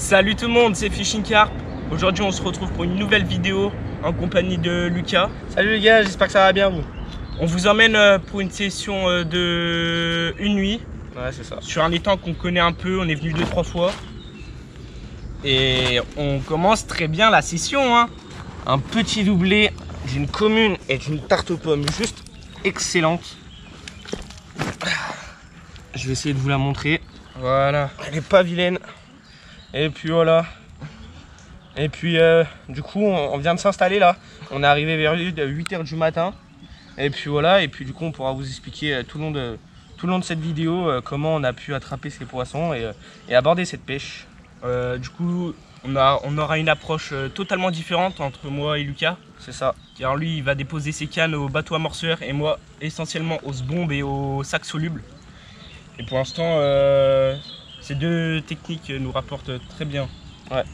Salut tout le monde, c'est Fishing Carp. Aujourd'hui on se retrouve pour une nouvelle vidéo en compagnie de Lucas. Salut les gars, j'espère que ça va bien vous. On vous emmène pour une session de une nuit. Ouais, c'est ça. Sur un étang qu'on connaît un peu, on est venu 2-3 fois. Et on commence très bien la session, hein. Un petit doublé d'une commune et d'une tarte aux pommes juste excellente. Je vais essayer de vous la montrer. Voilà, elle est pas vilaine. Et puis voilà. Et puis du coup on vient de s'installer là. On est arrivé vers 8 h du matin. Et puis voilà, et puis du coup on pourra vous expliquer tout le long de cette vidéo comment on a pu attraper ces poissons et aborder cette pêche. Du coup on aura une approche totalement différente entre moi et Lucas. C'est ça. Car lui il va déposer ses cannes au bateau amorceur et moi essentiellement aux bombes et aux sacs solubles. Et pour l'instant ces deux techniques nous rapportent très bien. Ouais.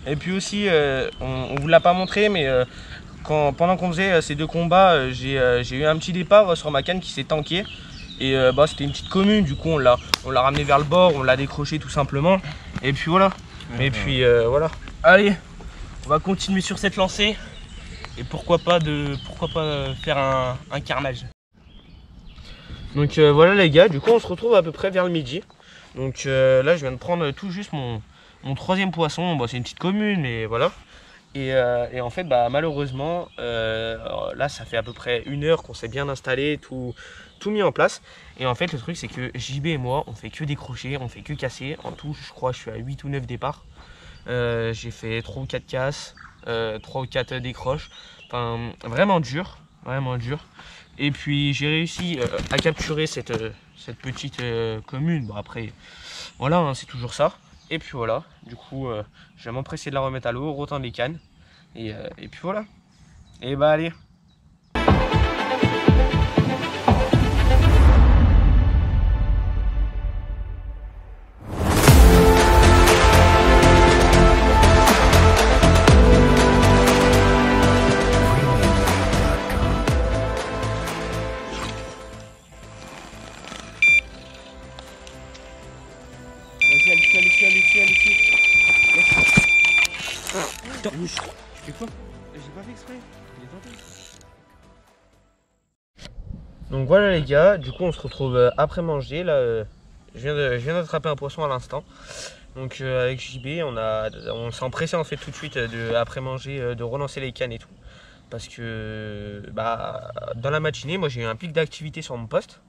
Et puis aussi on vous l'a pas montré, mais pendant qu'on faisait ces deux combats, j'ai eu un petit départ sur ma canne qui s'est tankée. Et c'était une petite commune, du coup on l'a ramené vers le bord, on l'a décroché tout simplement. Et puis voilà. Et puis voilà. Allez, on va continuer sur cette lancée. Et pourquoi pas faire un carnage. Donc voilà les gars, du coup on se retrouve à peu près vers le midi. Donc là je viens de prendre tout juste mon troisième poisson. Bon, c'est une petite commune et voilà. Et en fait malheureusement là ça fait à peu près 1 heure qu'on s'est bien installé, tout mis en place. Et en fait le truc c'est que JB et moi on fait que décrocher, on fait que casser. En tout je crois je suis à 8 ou 9 départs. J'ai fait 3 ou 4 casses, 3 ou 4 décroches. Enfin vraiment dur. Et puis j'ai réussi à capturer cette petite commune. Bon après voilà hein, c'est toujours ça. Et puis voilà, du coup je vais m'empresser de la remettre à l'eau, retendre les cannes. Et puis voilà. Et bah allez. C'est quoi? J'ai pas fait exprès, j'ai tenté. Donc voilà les gars, du coup on se retrouve après manger. Là, je viens d'attraper un poisson à l'instant. Donc avec JB, on s'est empressé en fait tout de suite après manger de relancer les cannes et tout. Parce que dans la matinée, moi j'ai eu un pic d'activité sur mon poste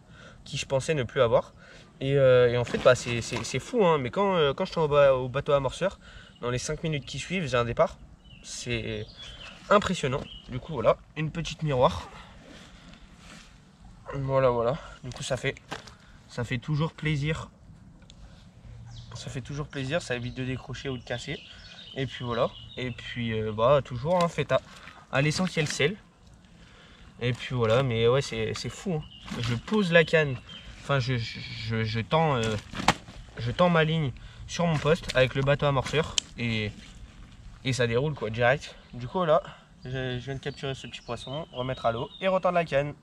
qui je pensais ne plus avoir. Et en fait c'est fou hein, mais quand je suis au bateau amorceur, dans les 5 minutes qui suivent, j'ai un départ. C'est impressionnant. Du coup voilà, une petite miroir. Voilà. Du coup ça fait toujours plaisir. Ça fait toujours plaisir, ça évite de décrocher ou de casser. Et puis voilà. Et puis toujours hein, fait à l'essentiel sel. Et puis voilà, mais ouais c'est fou hein. Je pose la canne, enfin je tends ma ligne sur mon poste avec le bateau amorceur et ça déroule quoi direct. Du coup là je viens de capturer ce petit poisson, remettre à l'eau et retendre la canne.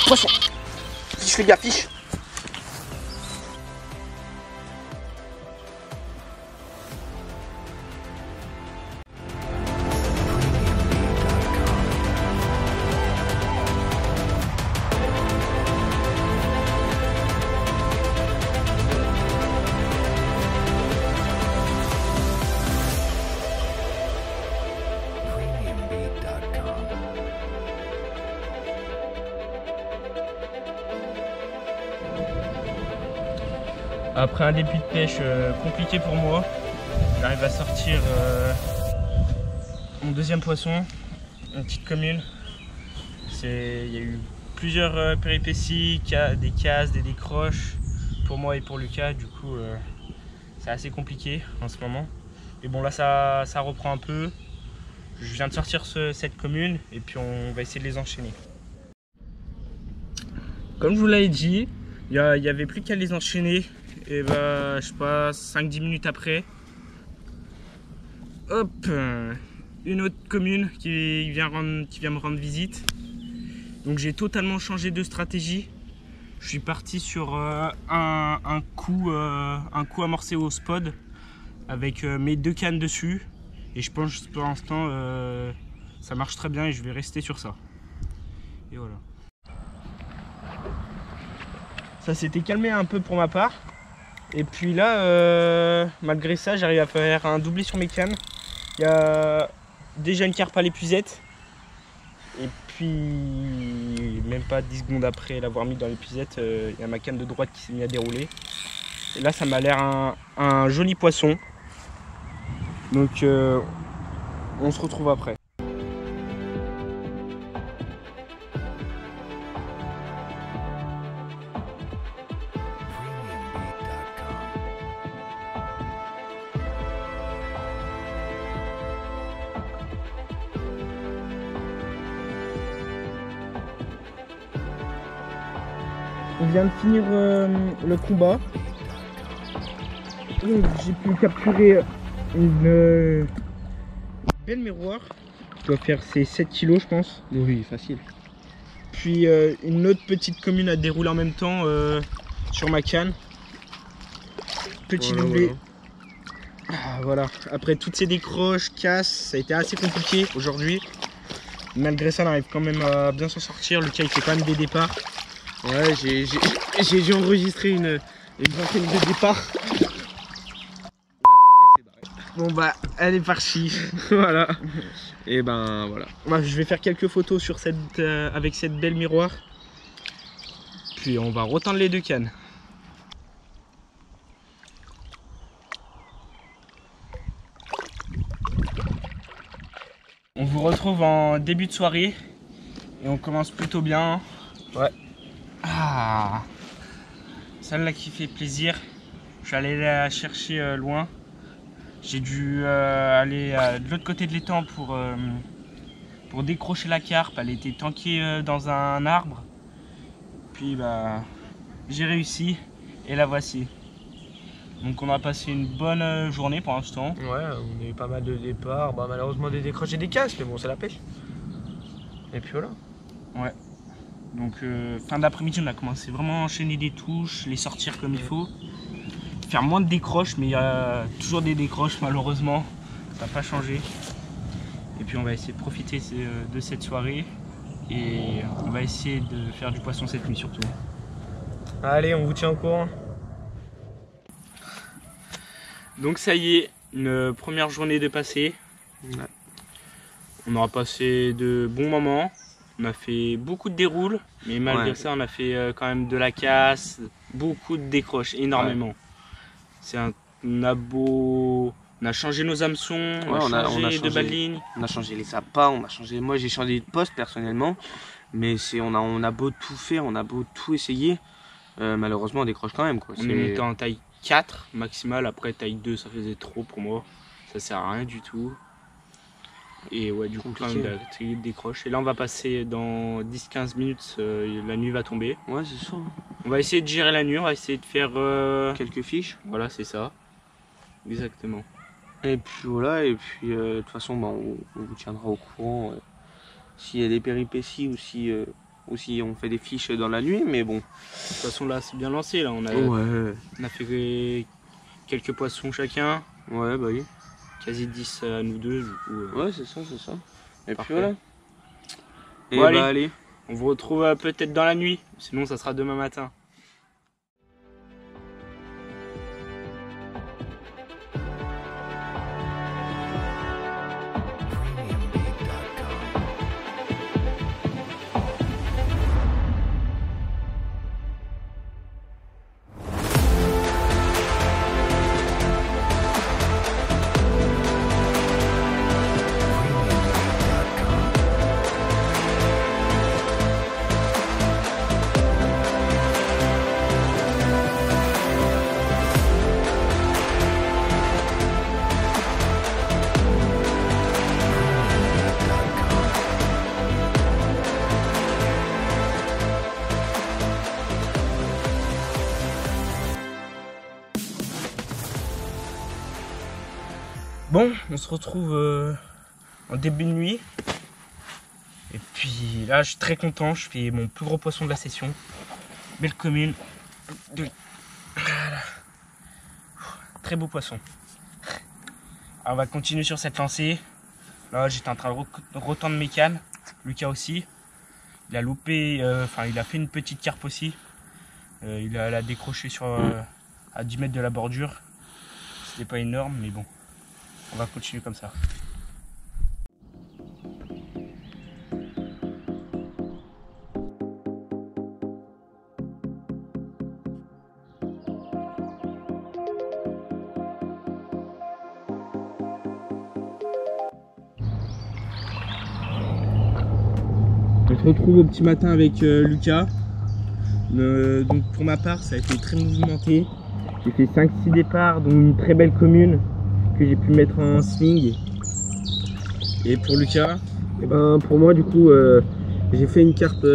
Poisson. Fiche les gars, fiche. Après un début de pêche compliqué pour moi, j'arrive à sortir mon deuxième poisson, une petite commune. Il y a eu plusieurs péripéties, des casses, des décroches pour moi et pour Lucas. Du coup, c'est assez compliqué en ce moment. Mais bon, là, ça reprend un peu. Je viens de sortir cette commune et puis on va essayer de les enchaîner. Comme je vous l'avais dit, il n'y avait plus qu'à les enchaîner Et bah, je sais pas, 5-10 minutes après, hop, une autre commune qui vient me rendre visite. Donc j'ai totalement changé de stratégie. Je suis parti sur un coup amorcé au spod avec mes 2 cannes dessus. Et je pense pour l'instant ça marche très bien et je vais rester sur ça. Et voilà. Ça s'était calmé un peu pour ma part. Et puis là, malgré ça, j'arrive à faire un doublé sur mes cannes. Il y a déjà une carpe à l'épuisette. Et puis, même pas 10 secondes après l'avoir mis dans l'épuisette, il y a ma canne de droite qui s'est mise à dérouler. Et là, ça m'a l'air un joli poisson. Donc, on se retrouve après. On vient de finir le combat. J'ai pu capturer une belle miroir qui doit faire ses 7 kilos je pense. Oui, facile. Puis une autre petite commune à dérouler en même temps sur ma canne. Petit doublé. Voilà. Après toutes ces décroches, casses, ça a été assez compliqué aujourd'hui. Malgré ça, on arrive quand même à bien s'en sortir. Lucas il fait quand même des départs. Ouais, j'ai enregistré une vingtaine de départs. Bon bah, elle est partie. Voilà. Et ben voilà. Moi, je vais faire quelques photos sur avec cette belle miroir. Puis on va retendre les 2 cannes. On vous retrouve en début de soirée. Et on commence plutôt bien. Ouais. Ah, celle-là qui fait plaisir. Je suis allé la chercher loin. J'ai dû aller de l'autre côté de l'étang pour décrocher la carpe. Elle était tanquée dans un arbre. Puis bah, j'ai réussi et la voici. Donc on a passé une bonne journée pour l'instant. Ouais, on a eu pas mal de départs. Bah, malheureusement des décroches et des casses, mais bon, c'est la pêche. Et puis voilà. Ouais. Donc fin d'après-midi, on a commencé vraiment à enchaîner des touches, les sortir comme il faut. Faire moins de décroches, mais il y a toujours des décroches malheureusement. Ça n'a pas changé. Et puis on va essayer de profiter de cette soirée. Et on va essayer de faire du poisson cette nuit surtout. Allez, on vous tient au courant. Donc ça y est, une première journée de passé. Ouais. On aura passé de bons moments. On a fait beaucoup de déroules, mais malgré ça, on a fait quand même de la casse, beaucoup de décroches, énormément. Ouais. On a changé nos hameçons, on a changé de balle-ligne. On a changé les sapins, moi j'ai changé de poste personnellement, mais on a beau tout faire, on a beau tout essayer, malheureusement on décroche quand même. Quoi. On est monté en taille 4 maximale, après taille 2 ça faisait trop pour moi, ça sert à rien du tout. Et ouais, du coup, quand même, il décroche. Et là, on va passer dans 10-15 minutes, la nuit va tomber. Ouais, c'est ça. On va essayer de gérer la nuit, on va essayer de faire quelques fiches. Voilà, c'est ça. Exactement. Et puis voilà, et puis de toute façon, bah, on vous tiendra au courant s'il y a des péripéties ou si on fait des fiches dans la nuit, mais bon. De toute façon, là, c'est bien lancé. Là. On a fait quelques poissons chacun. Ouais, bah oui. Quasi 10 à nous deux, du coup. Ouais, c'est ça, c'est ça. Et parfait. puis voilà. Et bon, bah allez. On vous retrouve peut-être dans la nuit, sinon ça sera demain matin. Bon, on se retrouve en début de nuit. Et puis là, je suis très content. Je fais mon plus gros poisson de la session. Belle commune. Voilà. Très beau poisson. Alors, on va continuer sur cette lancée. Là, j'étais en train de retendre mes cannes. Lucas aussi. Il a loupé, il a fait une petite carpe aussi. Il a décroché à 10 mètres de la bordure. C'était pas énorme, mais bon. On va continuer comme ça. On se retrouve au petit matin avec Lucas. Donc pour ma part, ça a été très mouvementé. J'ai fait 5-6 départs, dont une très belle commune que j'ai pu mettre en swing. Et pour Lucas, et ben pour moi du coup, j'ai fait une carpe.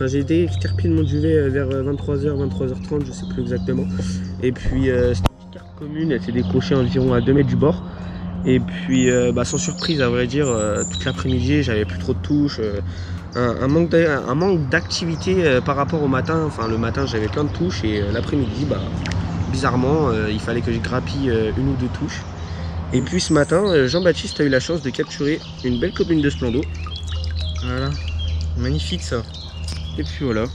J'ai été carpé de Montjuvet vers 23h, 23h30, je sais plus exactement. Et puis c'était une petite carpe commune, elle s'est décrochée environ à 2 mètres du bord. Et puis sans surprise, à vrai dire, toute l'après-midi, j'avais plus trop de touches. Un manque d'activité par rapport au matin. Enfin, le matin j'avais plein de touches et l'après-midi, bizarrement, il fallait que je grappille une ou deux touches. Et puis ce matin, Jean-Baptiste a eu la chance de capturer une belle commune de Splendo. Voilà, magnifique ça. Et puis voilà,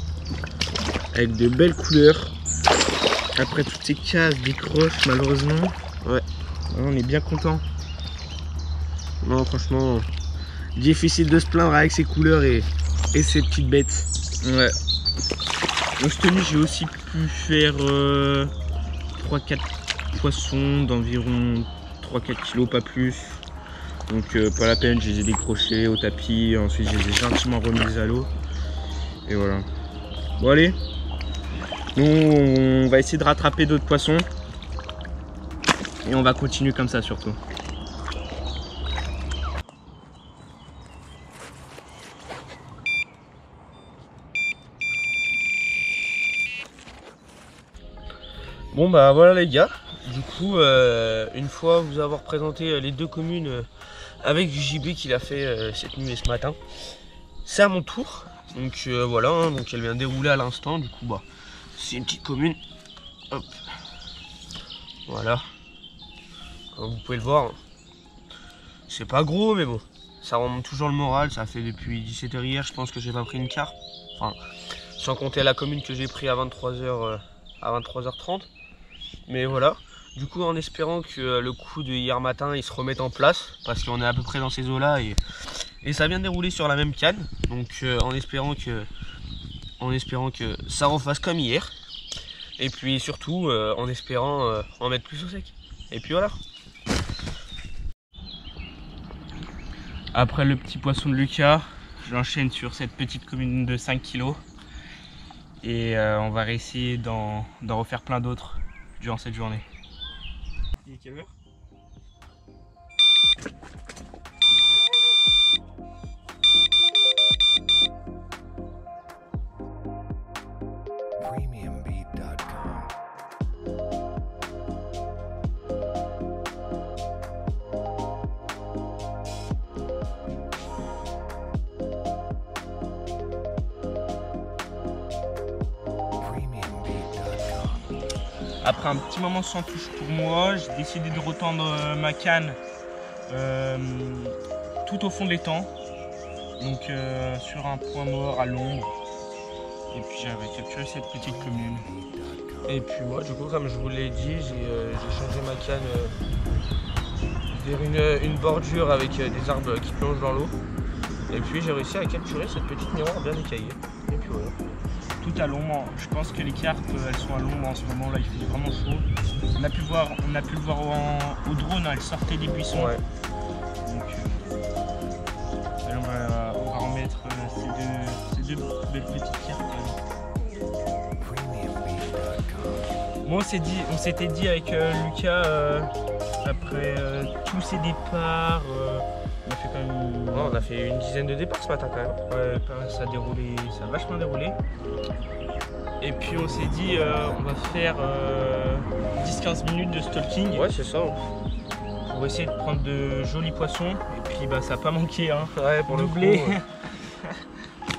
avec de belles couleurs. Après toutes ces cases, des croches, malheureusement, ouais, on est bien content. Non, franchement, difficile de se plaindre avec ces couleurs et ces petites bêtes. Ouais. Donc cette nuit, j'ai aussi pu faire 3-4 poissons d'environ 3-4 kg, pas plus. Donc pas la peine, je les ai décrochés au tapis. Ensuite, je les ai gentiment remis à l'eau. Et voilà. Bon, allez. Nous, on va essayer de rattraper d'autres poissons. Et on va continuer comme ça surtout. Bon bah voilà les gars, du coup une fois vous avoir présenté les deux communes avec du JB qu'il a fait cette nuit et ce matin, c'est à mon tour. Donc voilà, hein, donc elle vient de dérouler à l'instant, du coup c'est une petite commune. Hop. Voilà. Comme vous pouvez le voir, c'est pas gros mais bon, ça remonte toujours le moral, ça fait depuis 17h hier, je pense que j'ai pas pris une carpe. Enfin, sans compter la commune que j'ai pris à 23h à 23h30. Mais voilà, du coup en espérant que le coup de hier matin il se remette en place, parce qu'on est à peu près dans ces eaux là et ça vient de dérouler sur la même canne. Donc en espérant que ça refasse comme hier. Et puis surtout en espérant en mettre plus au sec. Et puis voilà. Après le petit poisson de Lucas, j'enchaîne sur cette petite commune de 5 kg. Et on va essayer d'en refaire plein d'autres durant cette journée. Il est quelle heure ? Après un petit moment sans touche pour moi, j'ai décidé de retendre ma canne tout au fond de l'étang, donc sur un point mort à l'ombre. Et puis j'avais capturé cette petite commune. Et puis moi, du coup, comme je vous l'ai dit, j'ai changé ma canne vers une bordure avec des arbres qui plongent dans l'eau. Et puis j'ai réussi à capturer cette petite miroir bien écaillée. Et puis voilà. Tout à l'ombre, je pense que les carpes elles sont à l'ombre en ce moment là, il fait vraiment chaud. On a pu le voir au drone, elles sortaient des buissons. Ouais. Donc on va remettre ces deux belles petites carpes. Moi on s'était dit avec Lucas après tous ces départs, on a fait quand même. Ouais, on a fait une dizaine de départs ce matin quand même. Ouais, ça a déroulé, ça a vachement déroulé. Et puis on s'est dit on va faire 10-15 minutes de stalking. Ouais, c'est ça. pour essayer de prendre de jolis poissons. Et puis bah, ça n'a pas manqué, hein. Ouais, pour doublé. le coup.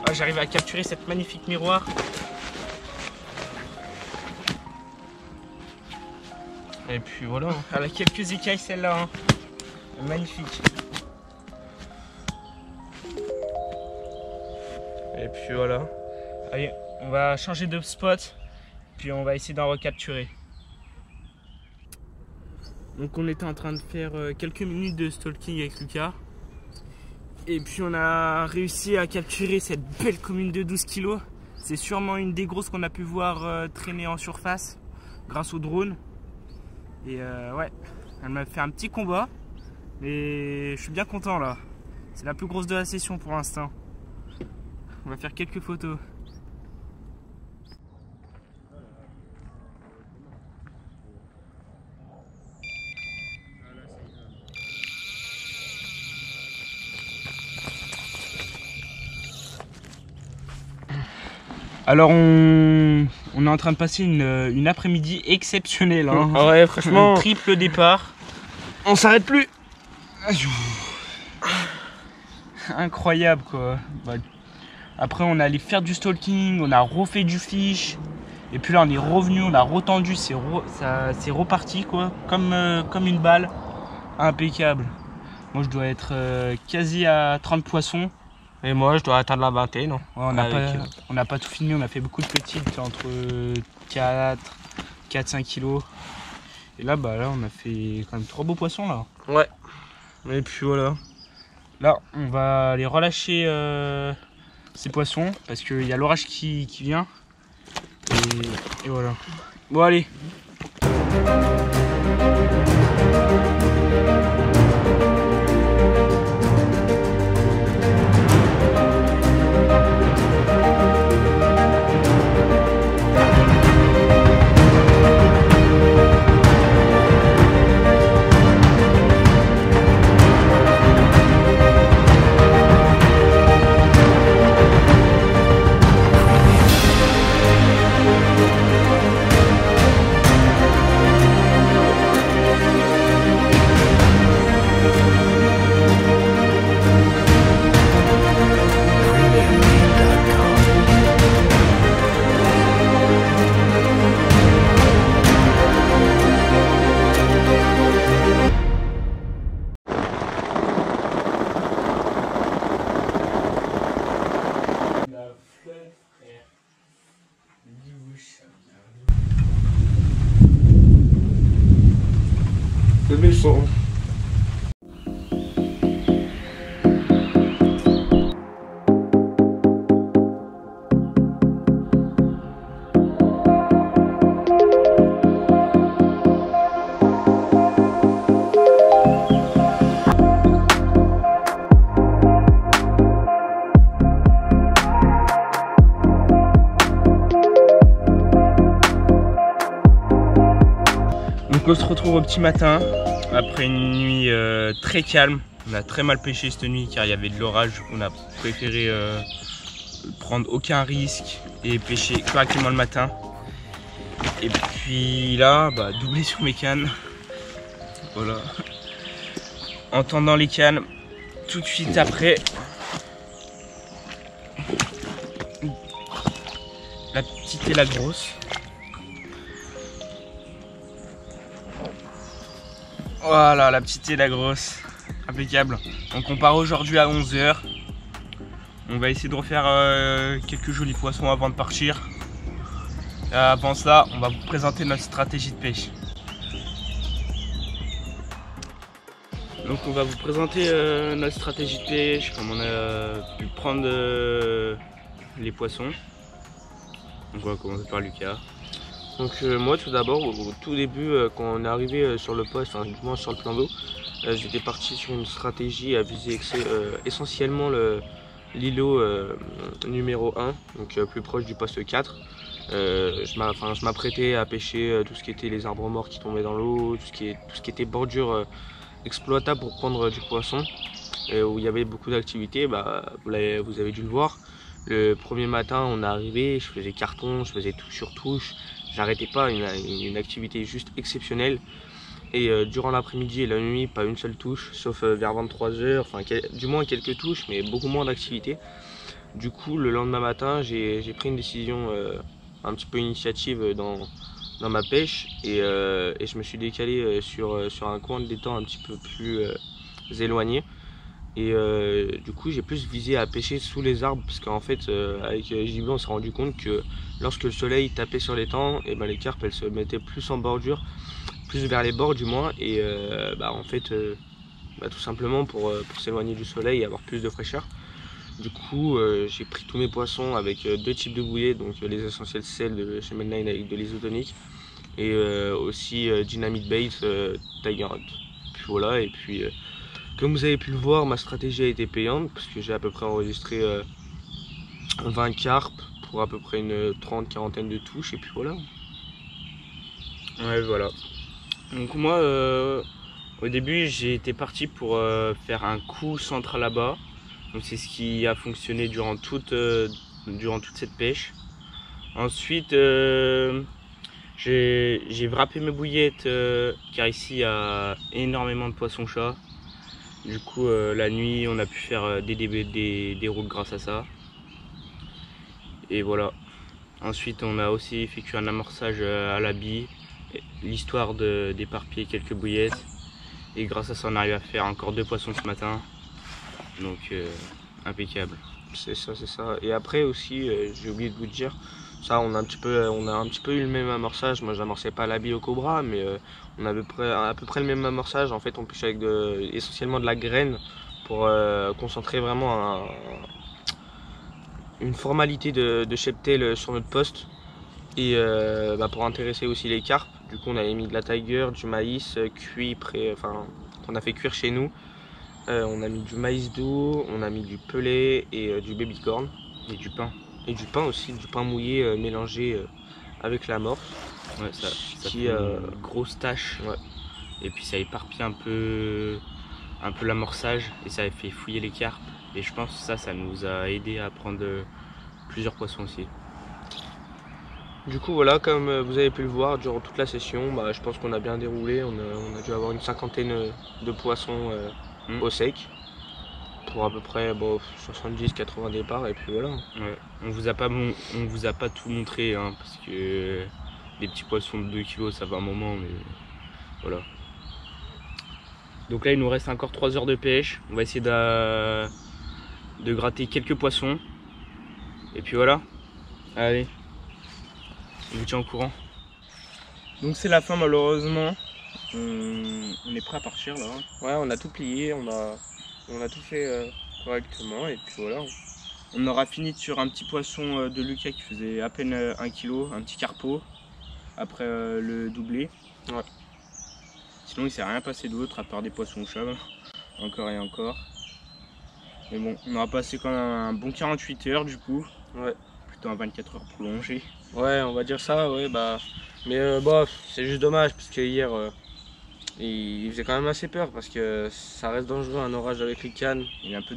Ah, j'arrive à capturer cette magnifique miroir. Et puis voilà, elle a quelques écailles celle-là, hein. Magnifique. Et puis voilà. Allez, on va changer de spot, puis on va essayer d'en recapturer. Donc on était en train de faire quelques minutes de stalking avec Lucas. Et puis on a réussi à capturer cette belle commune de 12 kg. C'est sûrement une des grosses qu'on a pu voir traîner en surface grâce au drone. Et ouais, elle m'a fait un petit combat. Mais je suis bien content là. C'est la plus grosse de la session pour l'instant. On va faire quelques photos. Alors on est en train de passer une après-midi exceptionnelle, hein. Ouais, franchement. Un triple départ. On s'arrête plus. Incroyable quoi. Bah, après on est allé faire du stalking, on a refait du fish. Et puis là on est revenu, on a retendu, c'est reparti quoi. Comme une balle. Impeccable. Moi je dois être quasi à 30 poissons. Et moi je dois atteindre la vingtaine. Ouais, on n'a pas tout filmé, on a fait beaucoup de petites, entre 4-5 kilos. Et là, bah, là on a fait quand même 3 beaux poissons là. Ouais. Et puis voilà. Là on va aller relâcher ces poissons parce qu'il y a l'orage qui vient. Et voilà. Bon allez. Le méchant. Donc on se retrouve au petit matin, après une nuit très calme. On a très mal pêché cette nuit car il y avait de l'orage. On a préféré prendre aucun risque et pêcher correctement le matin. Et puis là, bah, doublé sur mes cannes. Voilà. En tendant les cannes, tout de suite après, la petite et la grosse. Voilà, la petite et la grosse. Impeccable. Donc on part aujourd'hui à 11 h. On va essayer de refaire quelques jolis poissons avant de partir. Avant cela, on va vous présenter notre stratégie de pêche. Donc on va vous présenter notre stratégie de pêche, comme on a pu prendre les poissons. Donc on va commencer par Lucas. Donc moi tout d'abord, au tout début, quand on est arrivé sur le poste, enfin, du moins sur le plan d'eau, j'étais parti sur une stratégie à viser essentiellement l'îlot numéro 1, donc plus proche du poste 4. Je m'apprêtais à pêcher tout ce qui était les arbres morts qui tombaient dans l'eau, tout ce qui était bordure exploitable pour prendre du poisson, où il y avait beaucoup d'activités. Bah, vous avez dû le voir. Le premier matin, on est arrivé, je faisais carton, je faisais touche sur touche. J'arrêtais pas, une activité juste exceptionnelle. Et durant l'après-midi et la nuit, pas une seule touche, sauf vers 23 h, enfin du moins quelques touches, mais beaucoup moins d'activité. Du coup, le lendemain matin, j'ai pris une décision un petit peu initiative dans ma pêche et je me suis décalé sur un coin de l'étang un petit peu plus éloigné. Et du coup, j'ai plus visé à pêcher sous les arbres parce qu'en fait, avec JB, on s'est rendu compte que lorsque le soleil tapait sur l'étang, et ben les carpes elles se mettaient plus en bordure, plus vers les bords du moins, et en fait, tout simplement pour s'éloigner du soleil et avoir plus de fraîcheur. Du coup, j'ai pris tous mes poissons avec deux types de bouillées, donc les essentiels sel de chez Medline avec de l'isotonique et aussi Dynamite Bait Tiger Hunt. Puis voilà, et puis comme vous avez pu le voir, ma stratégie a été payante parce que j'ai à peu près enregistré 20 carpes pour à peu près une 30-40 de touches, et puis voilà. Ouais, voilà. Donc moi, au début, j'ai été parti pour faire un coup central là-bas. Donc c'est ce qui a fonctionné durant toute cette pêche. Ensuite, j'ai wrappé mes bouillettes car ici il y a énormément de poissons-chats. Du coup, la nuit, on a pu faire des roules grâce à ça. Et voilà. Ensuite, on a aussi effectué un amorçage à la bille, l'histoire d'éparpiller quelques bouillettes. Et grâce à ça, on arrive à faire encore 2 poissons ce matin. Donc, impeccable. C'est ça, c'est ça. Et après aussi, j'ai oublié de vous dire, ça, on a un petit peu eu le même amorçage. Moi, j'amorçais pas la bille au cobra, mais on a à peu près le même amorçage. En fait, on pêche avec essentiellement de la graine pour concentrer vraiment une formalité de cheptel sur notre poste et pour intéresser aussi les carpes. Du coup, on avait mis de la tiger, du maïs cuit, qu'on a fait cuire chez nous. On a mis du maïs doux, on a mis du pelé et du babycorn. Et du pain. Et du pain aussi, du pain mouillé mélangé avec l'amorce. Ouais, ça fait une grosse tache. Ouais. Et puis ça éparpille un peu l'amorçage et ça fait fouiller les carpes. Et je pense que ça nous a aidé à prendre plusieurs poissons aussi. Du coup voilà, comme vous avez pu le voir durant toute la session, je pense qu'on a bien déroulé. On a dû avoir une 50aine de poissons au sec. Pour à peu près 70-80 départs, et puis voilà. Ouais. On vous a pas tout montré hein, parce que les petits poissons de 2 kg ça va un moment, mais voilà. Donc là il nous reste encore 3 heures de pêche. On va essayer de gratter quelques poissons. Et puis voilà. Allez, on vous tient au courant. Donc c'est la fin malheureusement. On est prêt à partir là. Ouais, on a tout plié, on a tout fait correctement, et puis voilà. On aura fini sur un petit poisson de Lucas qui faisait à peine 1 kg, un petit carpeau, après le doublé. Ouais. Sinon il s'est rien passé d'autre à part des poissons chats, encore et encore. Mais bon, on aura passé quand même un bon 48 heures du coup. Ouais. Plutôt un 24 heures prolongé. Ouais, on va dire ça, ouais, mais c'est juste dommage parce que hier il faisait quand même assez peur parce que ça reste dangereux un orage avec les cannes. Il a un peu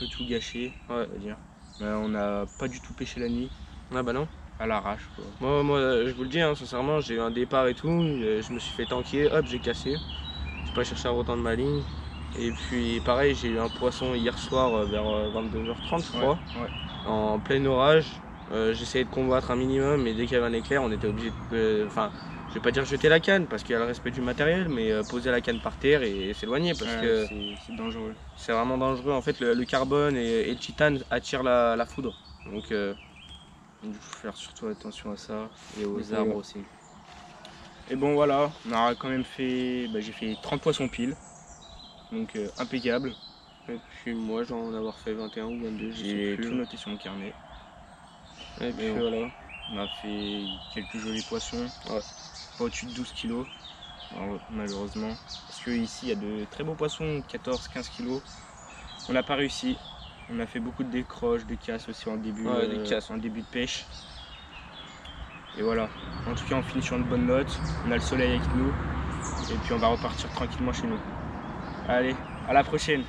tout gâché, ouais. On va dire. Mais on n'a pas du tout pêché la nuit. Ah bah non. À l'arrache quoi. Moi je vous le dis hein, sincèrement, j'ai eu un départ et tout, je me suis fait tanker, hop j'ai cassé. J'ai pas cherché à retendre ma ligne. Et puis pareil, j'ai eu un poisson hier soir vers 22h30 je crois, ouais. En plein orage. J'essayais de combattre un minimum, mais dès qu'il y avait un éclair, on était obligé de... je vais pas dire jeter la canne parce qu'il y a le respect du matériel, mais poser la canne par terre et s'éloigner parce que c'est dangereux. C'est vraiment dangereux. En fait, le carbone et le titane attirent la foudre. Donc il faut faire surtout attention à ça et aux arbres aussi. Et bon voilà, on aura quand même fait, j'ai fait 30 poissons pile, donc impeccable. Et puis moi j'en ai avoir fait 21 ou 22, j'ai tout noté sur mon carnet. Et puis voilà, on a fait quelques jolis poissons, pas au-dessus de 12 kg malheureusement. Parce que ici il y a de très beaux poissons, 14-15 kg. On n'a pas réussi. On a fait beaucoup de décroches, de casses aussi en début, en début de pêche. Et voilà. En tout cas, on finit sur une bonne note. On a le soleil avec nous. Et puis on va repartir tranquillement chez nous. Allez, à la prochaine.